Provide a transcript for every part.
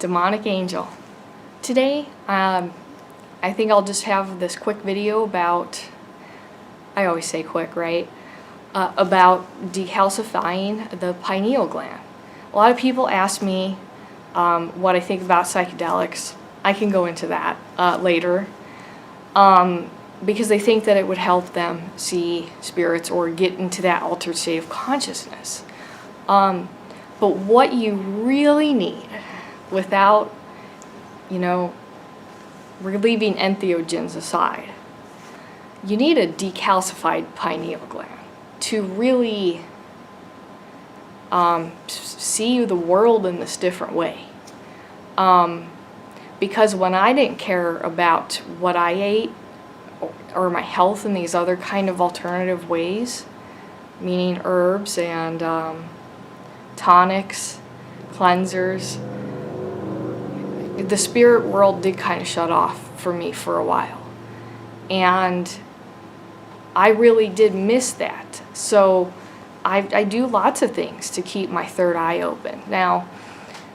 Demonic Angel. Today, I think I'll just have this quick video about, I always say quick, right? About decalcifying the pineal gland. A lot of people ask me what I think about psychedelics. I can go into that later because they think that it would help them see spirits or get into that altered state of consciousness. But what you really need, without, we're leaving entheogens aside, you need a decalcified pineal gland to really see the world in this different way. Because when I didn't care about what I ate or my health in these other kind of alternative ways, meaning herbs and tonics, cleansers, the spirit world did kind of shut off for me for a while. And I really did miss that. So I do lots of things to keep my third eye open. Now,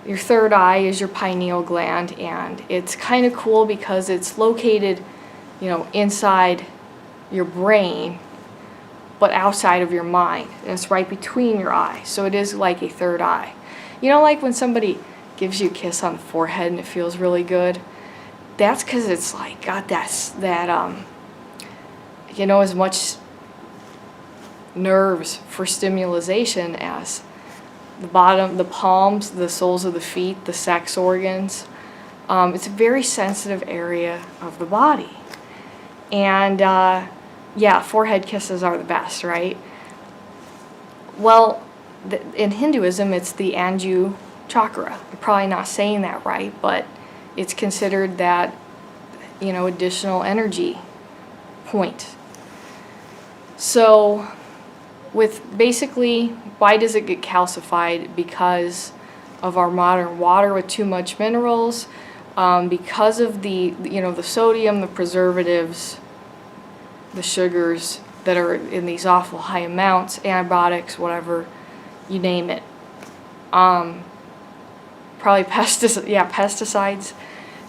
your third eye is your pineal gland, and it's kind of cool because it's located, inside your brain, but outside of your mind. And it's right between your eyes. So it is like a third eye. Like when somebody gives you a kiss on the forehead and it feels really good? That's because it's like got as much nerves for stimulation as the bottom, the palms, the soles of the feet, the sex organs. It's a very sensitive area of the body. And forehead kisses are the best, right? Well, in Hinduism, it's the Anju chakra. I'm probably not saying that right, but it's considered that, additional energy point. So, with basically, why does it get calcified? Because of our modern water with too much minerals, because of the sodium, the preservatives, the sugars that are in these awful high amounts, antibiotics, whatever, you name it. Probably pesticides.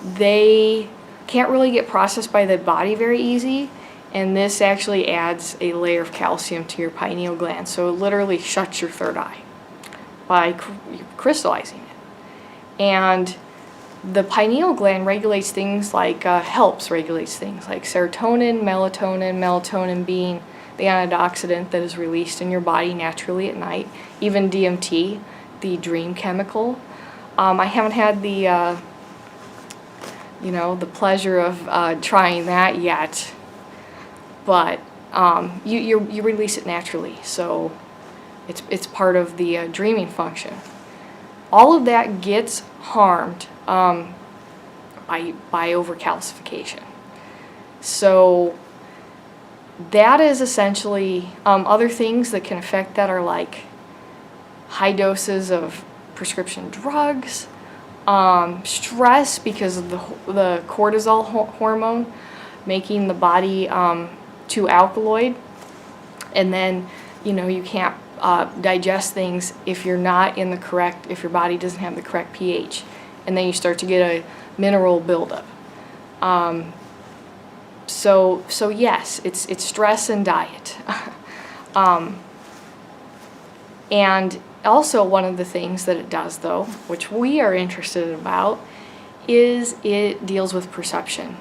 They can't really get processed by the body very easy. And this actually adds a layer of calcium to your pineal gland. So it literally shuts your third eye by crystallizing it. And the pineal gland regulates things like, regulates things like serotonin, melatonin being the antioxidant that is released in your body naturally at night. Even DMT, the dream chemical. I haven't had the pleasure of trying that yet. But you release it naturally, so it's part of the dreaming function. All of that gets harmed by overcalcification. So that is essentially other things that can affect that are like high doses of prescription drugs, stress because of the cortisol hormone, making the body too alkaloid, and then you can't digest things if you're not in the correct, if your body doesn't have the correct pH, and then you start to get a mineral buildup. So yes, it's stress and diet. And also one of the things that it does, though, which we are interested about, is it deals with perception.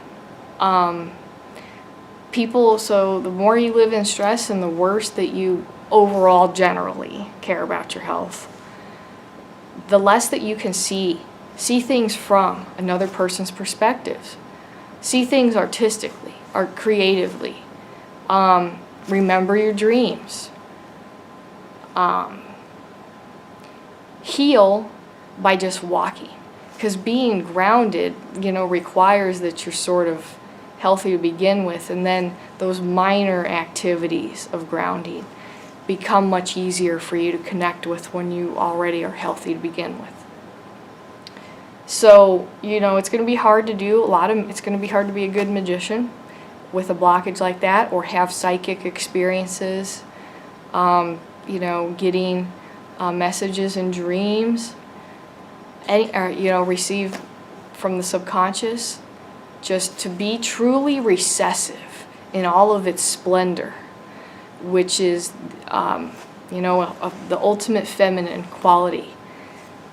So the more you live in stress and the worse that you overall generally care about your health, the less that you can see things from another person's perspective, see things artistically or creatively, remember your dreams, heal by just walking, because being grounded, requires that you're sort of healthy to begin with, and then those minor activities of grounding become much easier for you to connect with when you already are healthy to begin with. So, it's going to be hard to do it's going to be hard to be a good magician with a blockage like that, or have psychic experiences, getting messages and dreams. receive from the subconscious, just to be truly recessive in all of its splendor, which is, the ultimate feminine quality,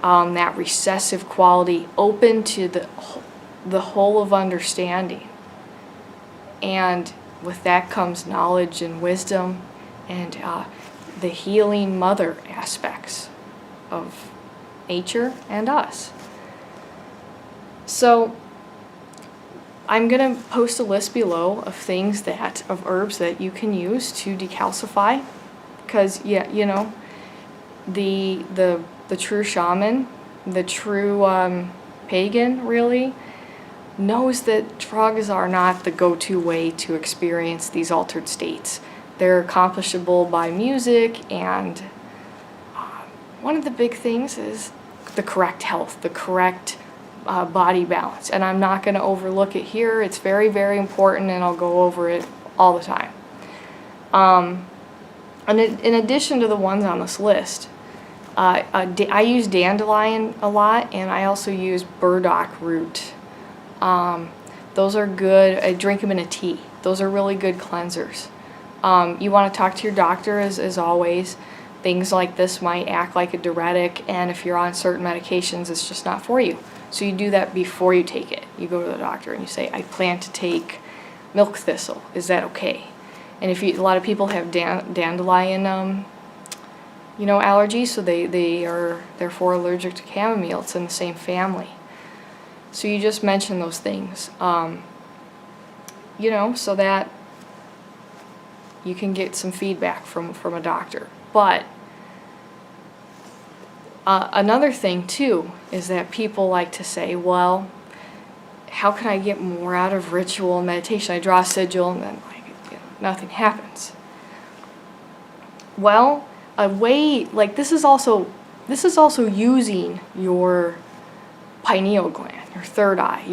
that recessive quality, open to the whole of understanding. And with that comes knowledge and wisdom and the healing mother aspects of nature and us. So I'm going to post a list below of herbs that you can use to decalcify, because the true shaman, the true pagan really knows that drugs are not the go-to way to experience these altered states. They're accomplishable by music, and one of the big things is the correct health, the correct body balance. And I'm not going to overlook it here. It's very, very important, and I'll go over it all the time. And in addition to the ones on this list, I use dandelion a lot, and I also use burdock root. Those are good. I drink them in a tea. Those are really good cleansers. You want to talk to your doctor, as always. Things like this might act like a diuretic, and if you're on certain medications, it's just not for you. So you do that before you take it. You go to the doctor and you say, I plan to take milk thistle. Is that okay? And a lot of people have dandelion, allergies, so they are therefore allergic to chamomile. It's in the same family. So you just mention those things, so that you can get some feedback from a doctor. But another thing too is that people like to say, well, how can I get more out of ritual and meditation? I draw a sigil and then nothing happens. Well, a way this is also using your pineal gland, your third eye.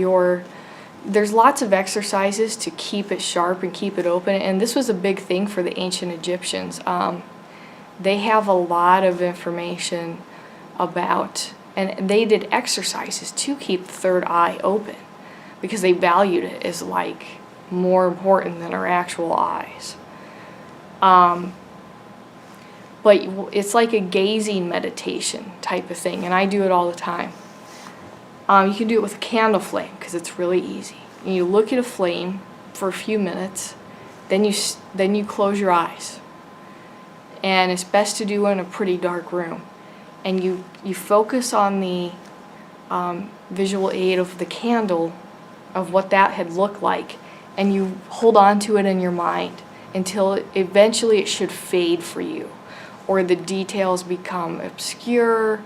There's lots of exercises to keep it sharp and keep it open, and this was a big thing for the ancient Egyptians. They have a lot of information about, and they did exercises to keep the third eye open because they valued it as more important than our actual eyes. But it's like a gazing meditation type of thing, and I do it all the time. You can do it with a candle flame because it's really easy. You look at a flame for a few minutes, then you close your eyes. And it's best to do it in a pretty dark room. And you focus on the visual aid of the candle, of what that had looked like, and you hold on to it in your mind until eventually it should fade for you, or the details become obscure,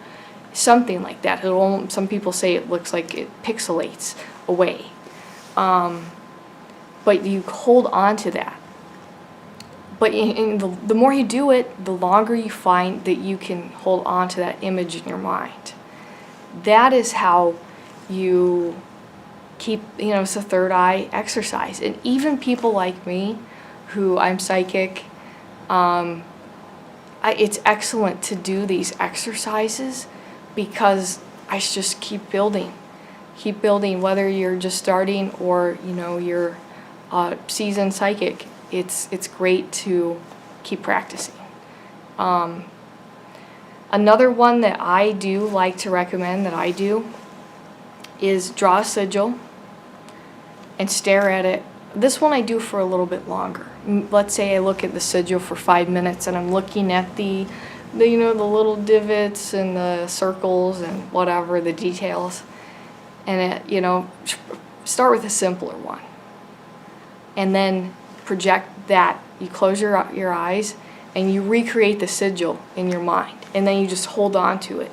something like that. Some people say it looks like it pixelates away. But you hold on to that. But the more you do it, the longer you find that you can hold on to that image in your mind. That is how you keep, it's a third eye exercise. And even people like me, who I'm psychic, it's excellent to do these exercises because I just keep building. Keep building, whether you're just starting or, you're a seasoned psychic. It's great to keep practicing. Another one that I do like to recommend is draw a sigil and stare at it. This one I do for a little bit longer. Let's say I look at the sigil for 5 minutes and I'm looking at the little divots and the circles and whatever, the details. And start with a simpler one. And then project that. You close your eyes and you recreate the sigil in your mind, and then you just hold on to it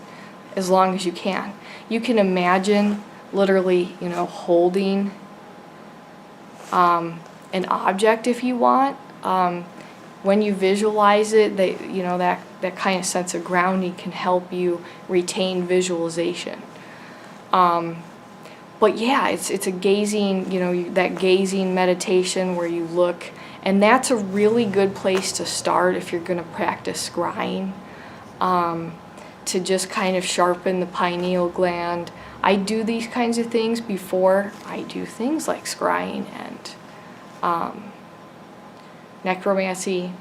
as long as you can. You can imagine literally, holding an object if you want. When you visualize it, that kind of sense of grounding can help you retain visualization. But yeah, it's a gazing, that gazing meditation where you look, and that's a really good place to start if you're going to practice scrying. to just kind of sharpen the pineal gland. I do these kinds of things before I do things like scrying and necromancy.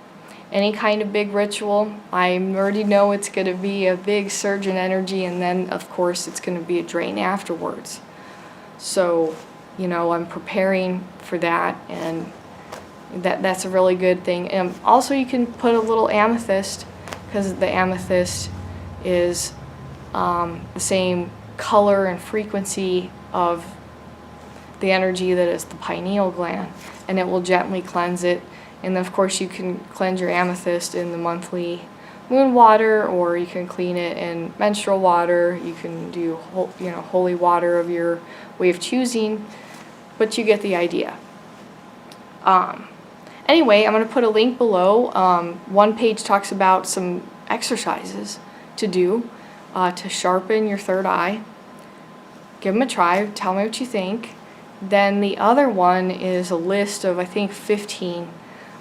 Any kind of big ritual, I already know it's going to be a big surge in energy, and then of course it's going to be a drain afterwards. So, you know, I'm preparing for that, and that's a really good thing. And also you can put a little amethyst, because the amethyst is the same color and frequency of the energy that is the pineal gland, and it will gently cleanse it. And then of course you can cleanse your amethyst in the monthly moon water, or you can clean it in menstrual water. You can do, you know, holy water of your way of choosing, but you get the idea. Anyway, I'm going to put a link below. One page talks about some exercises to do to sharpen your third eye. Give them a try. Tell me what you think. Then the other one is a list of, I think, 15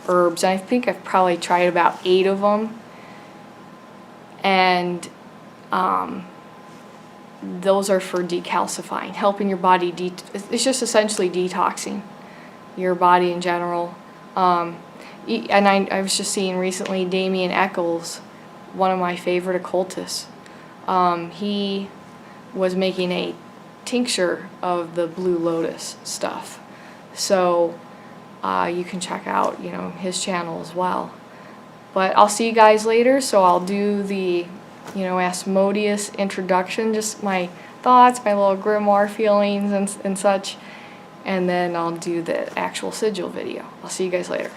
herbs. I think I've probably tried about 8 of them. And those are for decalcifying, helping your body. It's just essentially detoxing your body in general. And I was just seeing recently Damien Eccles, one of my favorite occultists. He was making a tincture of the blue lotus stuff. So you can check out, you know, his channel as well. But I'll see you guys later, so I'll do the, you know, Asmodeus introduction, just my thoughts, my little grimoire feelings and such, and then I'll do the actual sigil video. I'll see you guys later.